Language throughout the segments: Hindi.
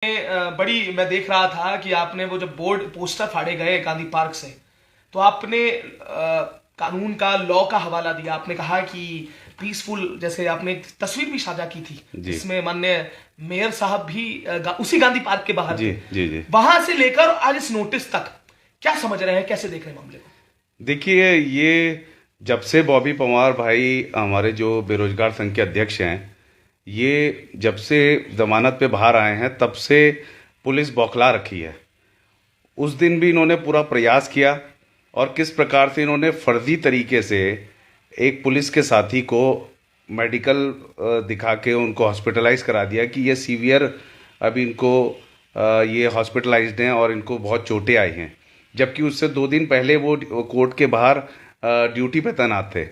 बड़ी मैं देख रहा था कि आपने वो जब बोर्ड पोस्टर फाड़े गए गांधी पार्क से, तो आपने कानून का लॉ का हवाला दिया। आपने कहा कि पीसफुल, जैसे आपने एक तस्वीर भी साझा की थी जी जिसमें माननीय मेयर साहब भी उसी गांधी पार्क के बाहर जी थे। जी जी। वहां से लेकर आज इस नोटिस तक क्या समझ रहे हैं, कैसे देख रहे हैं मामले को? देखिए, ये जब से बॉबी पवार भाई हमारे जो बेरोजगार संघ के अध्यक्ष हैं, ये जब से जमानत पे बाहर आए हैं तब से पुलिस बौखला रखी है। उस दिन भी इन्होंने पूरा प्रयास किया और किस प्रकार से इन्होंने फर्जी तरीके से एक पुलिस के साथी को मेडिकल दिखा के उनको हॉस्पिटलाइज करा दिया कि ये सीवियर, अभी इनको ये हॉस्पिटलाइज्ड हैं और इनको बहुत चोटें आई हैं, जबकि उससे 2 दिन पहले वो कोर्ट के बाहर ड्यूटी पे तैनात थे।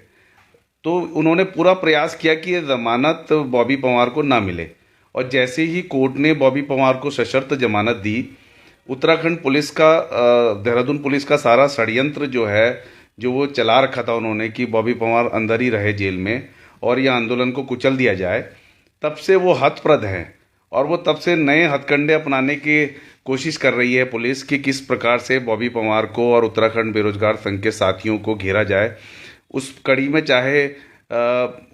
तो उन्होंने पूरा प्रयास किया कि ये जमानत बॉबी पवार को ना मिले, और जैसे ही कोर्ट ने बॉबी पवार को सशर्त जमानत दी, उत्तराखंड पुलिस का देहरादून पुलिस का सारा षड्यंत्र जो है, जो वो चला रखा था उन्होंने कि बॉबी पवार अंदर ही रहे जेल में और यह आंदोलन को कुचल दिया जाए, तब से वो हतप्रद हैं। और वो तब से नए हथकंडे अपनाने की कोशिश कर रही है पुलिस कि किस प्रकार से बॉबी पवार को और उत्तराखंड बेरोजगार संघ के साथियों को घेरा जाए। उस कड़ी में चाहे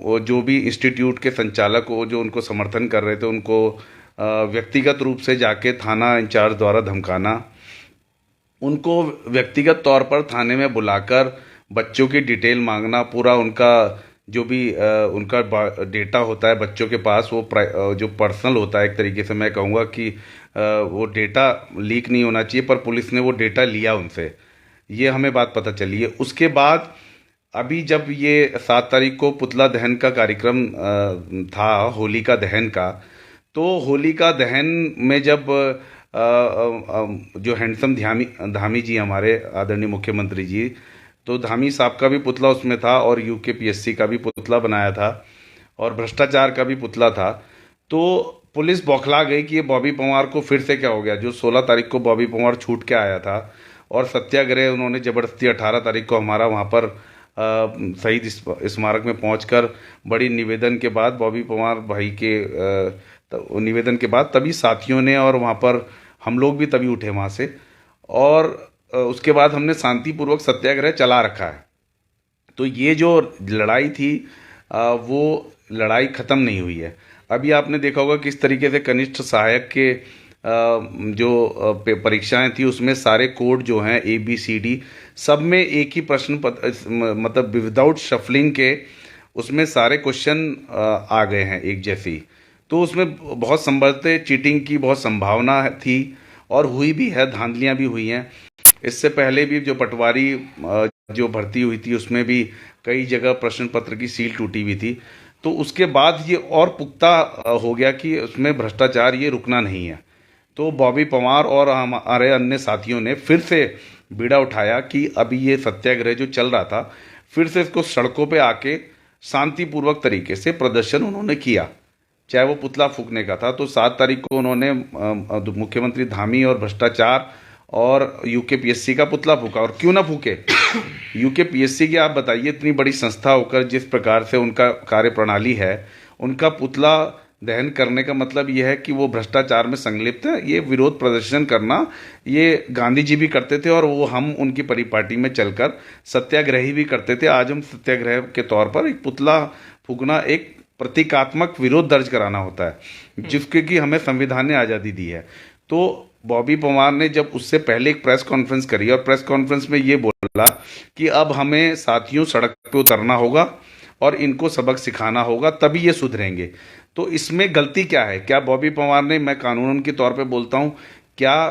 वो जो भी इंस्टीट्यूट के संचालक हो जो उनको समर्थन कर रहे थे, उनको व्यक्तिगत रूप से जाके थाना इंचार्ज द्वारा धमकाना, उनको व्यक्तिगत तौर पर थाने में बुलाकर बच्चों की डिटेल मांगना, पूरा उनका जो भी उनका डेटा होता है बच्चों के पास, वो जो पर्सनल होता है, एक तरीके से मैं कहूँगा कि वो डेटा लीक नहीं होना चाहिए, पर पुलिस ने वो डेटा लिया उनसे, ये हमें बात पता चली है। उसके बाद अभी जब ये 7 तारीख को पुतला दहन का कार्यक्रम था, होलिका दहन का, तो होलिका दहन में जब जो हैंडसम धामी जी, हमारे आदरणीय मुख्यमंत्री जी, तो धामी साहब का भी पुतला उसमें था और यूकेपीएससी का भी पुतला बनाया था और भ्रष्टाचार का भी पुतला था। तो पुलिस बौखला गई कि ये बॉबी पवार को फिर से क्या हो गया। जो 16 तारीख को बॉबी पवार छूट के आया था और सत्याग्रह उन्होंने ज़बरदस्ती 18 तारीख को हमारा वहाँ पर शहीद स्मारक में पहुंचकर बड़ी निवेदन के बाद, बॉबी पवार भाई के निवेदन के बाद, तभी साथियों ने और वहाँ पर हम लोग भी तभी उठे वहाँ से, और उसके बाद हमने शांतिपूर्वक सत्याग्रह चला रखा है। तो ये जो लड़ाई थी वो लड़ाई ख़त्म नहीं हुई है। अभी आपने देखा होगा किस तरीके से कनिष्ठ सहायक के जो परीक्षाएं थी, उसमें सारे कोड जो हैं ABCD सब में एक ही प्रश्न मतलब विदाउट शफलिंग के उसमें सारे क्वेश्चन आ गए हैं एक जैसी। तो उसमें बहुत संभवतः चीटिंग की बहुत संभावना थी और हुई भी है, धांधलियां भी हुई हैं। इससे पहले भी जो पटवारी जो भर्ती हुई थी उसमें भी कई जगह प्रश्न पत्र की सील टूटी हुई थी। तो उसके बाद ये और पुख्ता हो गया कि उसमें भ्रष्टाचार ये रुकना नहीं है। तो बॉबी पवार और हमारे अन्य साथियों ने फिर से बीड़ा उठाया कि अभी ये सत्याग्रह जो चल रहा था, फिर से इसको सड़कों पे आके शांतिपूर्वक तरीके से प्रदर्शन उन्होंने किया, चाहे वो पुतला फूकने का था। तो 7 तारीख को उन्होंने मुख्यमंत्री धामी और भ्रष्टाचार और यूकेपीएससी का पुतला फूका। और क्यों ना फूके, यूकेपीएससी की आप बताइए, इतनी बड़ी संस्था होकर जिस प्रकार से उनका कार्य प्रणाली है, उनका पुतला दहन करने का मतलब यह है कि वो भ्रष्टाचार में संलिप्त है। ये विरोध प्रदर्शन करना ये गांधी जी भी करते थे और वो हम उनकी परिपाटी में चलकर सत्याग्रही भी करते थे। आज हम सत्याग्रह के तौर पर एक पुतला फूकना एक प्रतीकात्मक विरोध दर्ज कराना होता है, जिसके की हमें संविधान ने आज़ादी दी है। तो बॉबी पवार ने जब उससे पहले एक प्रेस कॉन्फ्रेंस करी और प्रेस कॉन्फ्रेंस में ये बोला कि अब हमें साथियों सड़क पे उतरना होगा और इनको सबक सिखाना होगा, तभी ये सुधरेंगे। तो इसमें गलती क्या है? क्या बॉबी पवार ने, मैं कानूनन के तौर पे बोलता हूँ, क्या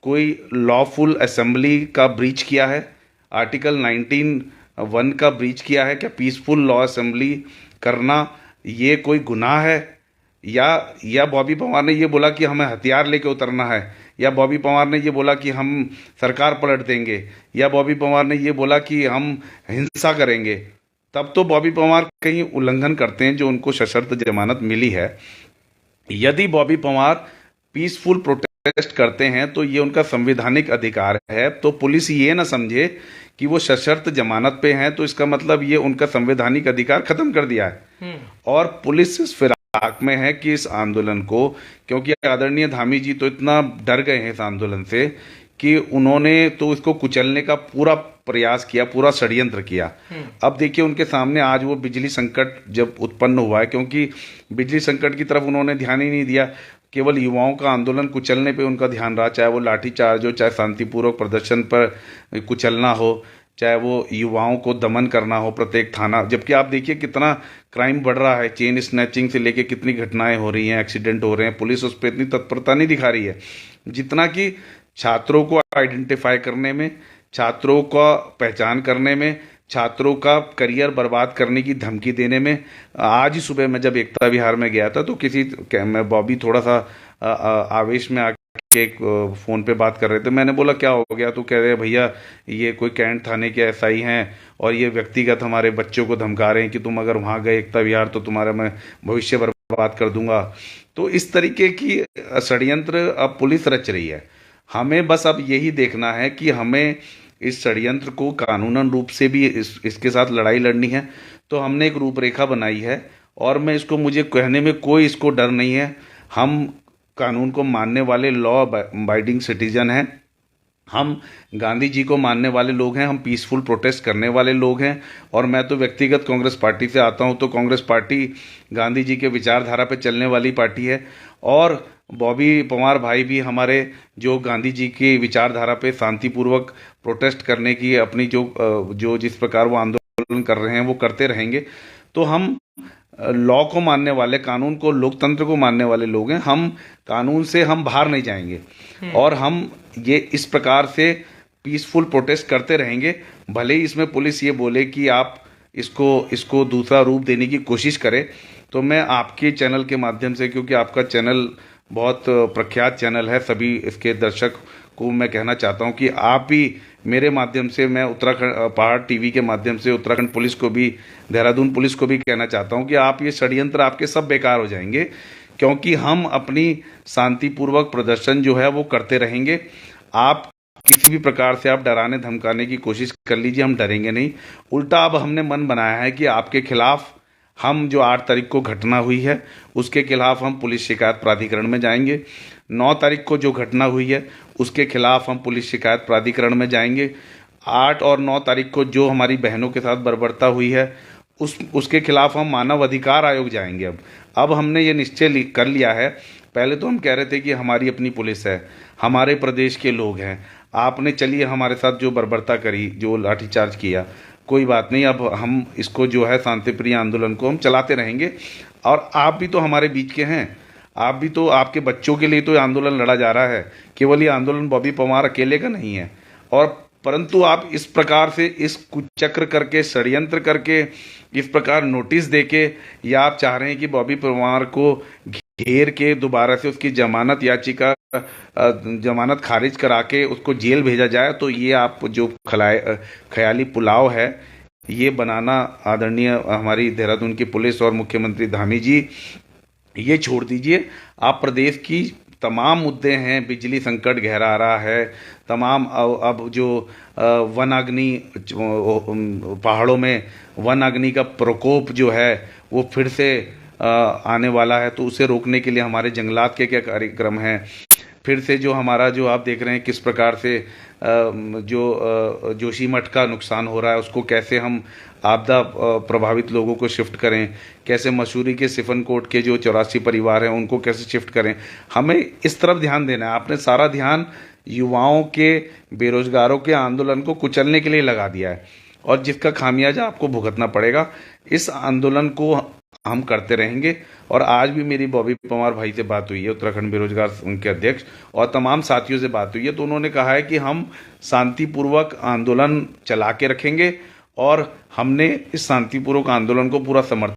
कोई लॉफुल असेंबली का ब्रीच किया है? आर्टिकल 19(1) का ब्रीच किया है? क्या पीसफुल लॉ असेंबली करना ये कोई गुनाह है? या बॉबी पवार ने ये बोला कि हमें हथियार लेके उतरना है, या बॉबी पवार ने ये बोला कि हम सरकार पलट देंगे, या बॉबी पवार ने ये बोला कि हम हिंसा करेंगे? तब तो बॉबी पवार कहीं उल्लंघन करते हैं जो उनको सशर्त जमानत मिली है। यदि बॉबी पवार पीसफुल प्रोटेस्ट करते हैं तो ये उनका संवैधानिक अधिकार है। तो पुलिस ये ना समझे कि वो सशर्त जमानत पे हैं तो इसका मतलब ये उनका संवैधानिक अधिकार खत्म कर दिया है और पुलिस ताक में है कि इस आंदोलन को, क्योंकि आदरणीय धामी जी तो इतना डर गए हैं इस आंदोलन से कि उन्होंने तो इसको कुचलने का पूरा प्रयास किया, पूरा षड्यंत्र किया। अब देखिए उनके सामने आज वो बिजली संकट जब उत्पन्न हुआ है, क्योंकि बिजली संकट की तरफ उन्होंने ध्यान ही नहीं दिया, केवल युवाओं का आंदोलन कुचलने पे उनका ध्यान रहा, चाहे वो लाठीचार्ज हो, चाहे शांतिपूर्वक प्रदर्शन पर कुचलना हो, चाहे वो युवाओं को दमन करना हो प्रत्येक थाना। जबकि आप देखिए कितना क्राइम बढ़ रहा है, चेन स्नैचिंग से लेके कितनी घटनाएं हो रही हैं, एक्सीडेंट हो रहे हैं, पुलिस उस पर इतनी तत्परता नहीं दिखा रही है जितना कि छात्रों को आइडेंटिफाई करने में, छात्रों का पहचान करने में, छात्रों का करियर बर्बाद करने की धमकी देने में। आज ही सुबह मैं जब एकता विहार में गया था तो मैं बॉबी थोड़ा सा आवेश में आके एक फ़ोन पे बात कर रहे थे। मैंने बोला क्या हो गया? तो कह रहे भैया ये कोई कैंट थाने के एसआई हैं और ये व्यक्तिगत हमारे बच्चों को धमका रहे हैं कि तुम अगर वहाँ गए एकता विहार तो तुम्हारा मैं भविष्य बर्बाद कर दूंगा। तो इस तरीके की षड्यंत्र अब पुलिस रच रही है। हमें बस अब यही देखना है कि हमें इस षड्यंत्र को कानूनन रूप से भी इसके साथ लड़ाई लड़नी है। तो हमने एक रूपरेखा बनाई है और मैं इसको, मुझे कहने में कोई इसको डर नहीं है। हम कानून को मानने वाले लॉ अबाइडिंग सिटीजन हैं, हम गांधी जी को मानने वाले लोग हैं, हम पीसफुल प्रोटेस्ट करने वाले लोग हैं। और मैं तो व्यक्तिगत कांग्रेस पार्टी से आता हूं, तो कांग्रेस पार्टी गांधी जी के विचारधारा पे चलने वाली पार्टी है। और बॉबी पवार भाई भी हमारे जो गांधी जी की विचारधारा पे शांतिपूर्वक प्रोटेस्ट करने की अपनी जो जिस प्रकार वो आंदोलन कर रहे हैं वो करते रहेंगे। तो हम लॉ को मानने वाले, कानून को, लोकतंत्र को मानने वाले लोग हैं। हम कानून से हम बाहर नहीं जाएंगे और हम ये इस प्रकार से पीसफुल प्रोटेस्ट करते रहेंगे। भले ही इसमें पुलिस ये बोले कि आप इसको दूसरा रूप देने की कोशिश करें। तो मैं आपके चैनल के माध्यम से, क्योंकि आपका चैनल बहुत प्रख्यात चैनल है, सभी इसके दर्शक को मैं कहना चाहता हूं कि आप भी मेरे माध्यम से, मैं उत्तराखंड पहाड़ टीवी के माध्यम से उत्तराखंड पुलिस को भी, देहरादून पुलिस को भी कहना चाहता हूं कि आप ये षड्यंत्र आपके सब बेकार हो जाएंगे, क्योंकि हम अपनी शांतिपूर्वक प्रदर्शन जो है वो करते रहेंगे। आप किसी भी प्रकार से आप डराने धमकाने की कोशिश कर लीजिए, हम डरेंगे नहीं। उल्टा अब हमने मन बनाया है कि आपके खिलाफ हम, जो 8 तारीख को घटना हुई है उसके खिलाफ हम पुलिस शिकायत प्राधिकरण में जाएंगे। 9 तारीख को जो घटना हुई है उसके खिलाफ हम पुलिस शिकायत प्राधिकरण में जाएंगे। 8 और 9 तारीख को जो हमारी बहनों के साथ बर्बरता हुई है उसके खिलाफ हम मानव अधिकार आयोग जाएंगे। अब हमने ये निश्चय कर लिया है। पहले तो हम कह रहे थे कि हमारी अपनी पुलिस है, हमारे प्रदेश के लोग हैं, आपने चलिए हमारे साथ जो बर्बरता करी, जो लाठीचार्ज किया, कोई बात नहीं, अब हम इसको जो है शांतिप्रिय आंदोलन को हम चलाते रहेंगे। और आप भी तो हमारे बीच के हैं, आप भी तो, आपके बच्चों के लिए तो ये आंदोलन लड़ा जा रहा है। केवल ये आंदोलन बॉबी पवार अकेले का नहीं है। और परंतु आप इस प्रकार से इस कुचक्र करके, षड्यंत्र करके, इस प्रकार नोटिस देके, या आप चाह रहे हैं कि बॉबी पवार को घेर के दोबारा से उसकी जमानत याचिका, जमानत खारिज करा के उसको जेल भेजा जाए, तो ये आप जो ख्याली पुलाव है ये बनाना, आदरणीय हमारी देहरादून की पुलिस और मुख्यमंत्री धामी जी, ये छोड़ दीजिए। आप प्रदेश की तमाम मुद्दे हैं, बिजली संकट गहरा रहा है, तमाम अब जो वन अग्नि, पहाड़ों में वन अग्नि का प्रकोप जो है वो फिर से आने वाला है, तो उसे रोकने के लिए हमारे जंगलात के क्या कार्यक्रम हैं। फिर से जो हमारा, जो आप देख रहे हैं किस प्रकार से जो जोशीमठ का नुकसान हो रहा है, उसको कैसे हम आपदा प्रभावित लोगों को शिफ्ट करें, कैसे मसूरी के सिफनकोट के जो 84 परिवार हैं उनको कैसे शिफ्ट करें। हमें इस तरफ ध्यान देना है। आपने सारा ध्यान युवाओं के, बेरोजगारों के आंदोलन को कुचलने के लिए लगा दिया है और जिसका खामियाजा आपको भुगतना पड़ेगा। इस आंदोलन को हम करते रहेंगे। और आज भी मेरी बॉबी पवार भाई से बात हुई है, उत्तराखंड बेरोजगार संघ के अध्यक्ष, और तमाम साथियों से बात हुई है, तो उन्होंने कहा है कि हम शांतिपूर्वक आंदोलन चला के रखेंगे और हमने इस शांतिपूर्वक आंदोलन को पूरा समर्थन